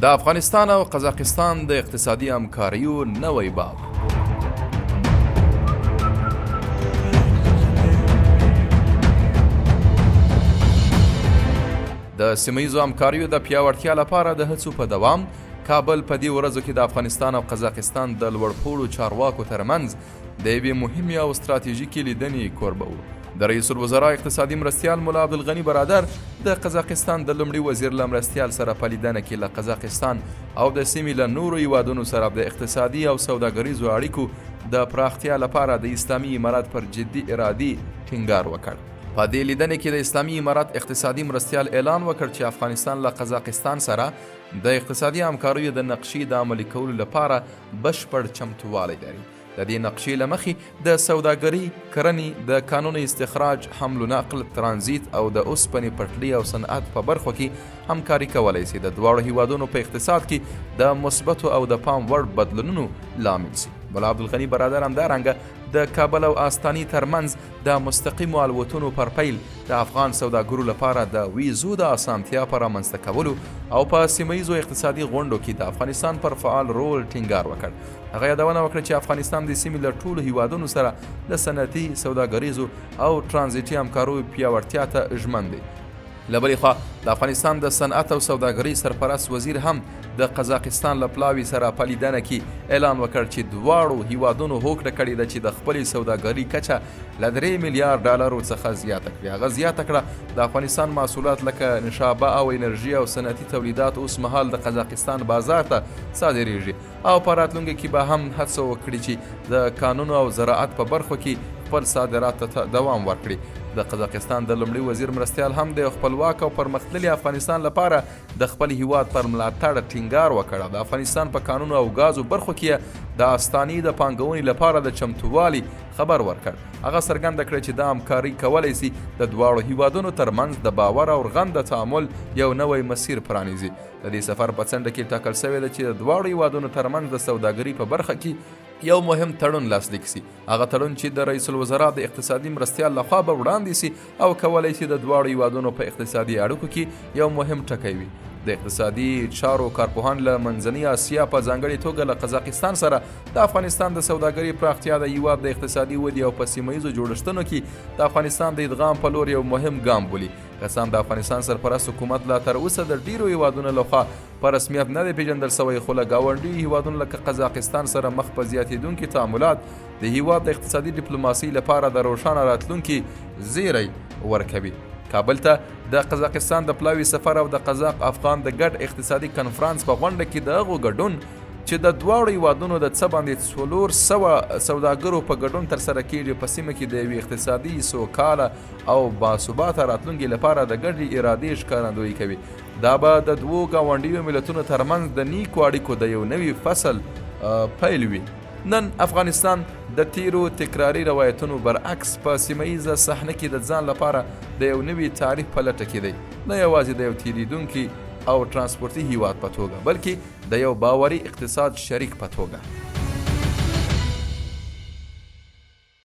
د افغانستان او قزاقستان د اقتصادي همکاریو نوی باب. د سیمه‌ییزو همکاریو د پیاوړتیا لپاره د هڅو په دوام کابل په دې ورځو کې د افغانستان او قزاقستان د لوړپوړو چارواکو ترمنځ د یوې مهمې او ستراتیژیکې لیدنې کوربه و. د رئیس الوزرا اقتصادي مرستیال ملا عبدالغني برادر د قزاقستان د لومړي وزیر له مرستیال سره په لیدنه کې له قزاقستان او د سیمې له نورو هیوادونو سره د اقتصادي او سوداګریزو اړیکو د پراختیا لپاره د اسلامي امارت پر جدي ارادې ټینګار وکړ. په دې لیدنې کې د اسلامي امارت اقتصادي مرستیال اعلان وکړ چې افغانستان له قزاقستان سره د اقتصادي همکاریو د نقشې د عملي کولو لپاره بشپړ چمتووالی لري. د دې نقشې له مخې د سوداګري، کرنې، د کانونو استخراج، حمل و نقل، ترانزیت او د اوسپنې پټلۍ او صنعت په برخو کې همکاري کولی شي د دواړو هیوادونو په اقتصاد کې د مثبتو او د پام وړ بدلونونو لامل شي. ملا عبدالغني برادر همدارنګه د کابل او آستاني ترمنځ د مستقیمو الوتنو پر پیل د افغان سوداګرو لپاره د ویزو د اسانتیا په رامنځته کولو او په سیمه‌ییزو اقتصادي غونډو کې د افغانستان پر فعال رول ټینګار وکړ. هغه یادونه وکړه چې افغانستان د سیمې له ټولو هیوادونو سره د صنعتي، سوداګریزو او ترانزیتي همکاریو پیاوړتیا ته ژمن دی. له بلې خوا د افغانستان د صنعت او سوداګرۍ سرپرست وزیر هم د قزاقستان له پلاوي سره په لیدنه کې اعلان وکړ چې دواړو هیوادونو هوکړه کړې ده چې د خپلې سوداګرۍ کچه له 3 میلیارډ ډالرو څخه زیاته کړي. هغه زیاته کړه د افغانستان محصولات لکه نشابه او انرژي او صنعتي تولیدات اوس مهال د قزاقستان بازار ته صادریږي او په راتلونکي کې به هم هڅه وکړي چې د کانونو او زراعت په برخو کې خپل صادرات ته دوام ورکړي. د قزاقستان د لومړي وزیر مرستیال هم د خپلواک او پرمختللي افغانستان لپاره د خپل هیواد پر ملاتړ ټینګار وکړ. د افغانستان په کانونو او غازو برخو کې د اسلامي د پانګونې لپاره د چمتووالي خبر ورکړ. هغه څرګنده کړه چې دا همکاري کولی شي د دواړو هیوادونو ترمنځ د باور او رغنده تعامل یو نوی مسیر پرانیزي. د دې سفر په څنډه کې ټاکل شوی ده چې د دواړو هیوادونو ترمنځ د سوداګرۍ په برخه کې یو مهم تړون لاسلیک شي. هغه تړون چې د رئیس الوزرا د اقتصادي مرستیال لخوا به وړاندې شي او کولی شي د دواړو هیوادونو په اقتصادي اړیکو کې یو مهم ټکی وي. د اقتصادي چارو کارپوهان له منځنۍ اسیا په ځانګړې توګه له قزاقستان سره د افغانستان د سوداګرۍ پراختیا د هیواد د اقتصادي ودې او په سیمه‌ییزو جوړښتونو کې د افغانستان د ادغام په لور یو مهم ګام بولي. قسم د افغانستان سرپرست حکومت لا تر اوسه د ډیرو هیوادونو لخوا په رسمیت نه دی پیژندل شوی، خو له ګاونډي هیوادونو لکه قزاقستان سره مخ په زیاتېدونکي تعاملات د هیواد د اقتصادي ډیپلوماسۍ لپاره د روښانه راتلونکي زیری ورکوي. کابل ته د قزاقستان د پلاوي سفر او د قزاق افغان د ګډ اقتصادي کنفرانس په غونډه کې د هغو ګډون چې د دواړو هیوادونو د څه باندې 400 سوداګرو په ګډون ترسره کېږي په سیمه کې د یوې اقتصادي سوکاله او باثباته راتلونکي لپاره د ګډې ارادې ښکارندویي کوي. دا به د دوو ګاونډیو ملتونو ترمنځ د نیکو اړیکو د یو نوي فصل پیل وي. نن افغانستان د تیرو تکراري روایتونو برعکس په سیمه‌ییزه صحنه کې د ځان لپاره د یو نوي تاریخ په لټه کې دی، نه یوازې د یو تیریدونکي او ترانسپورتي هیواد په توګه بلکې د یو باوري اقتصاد شریک په توګه.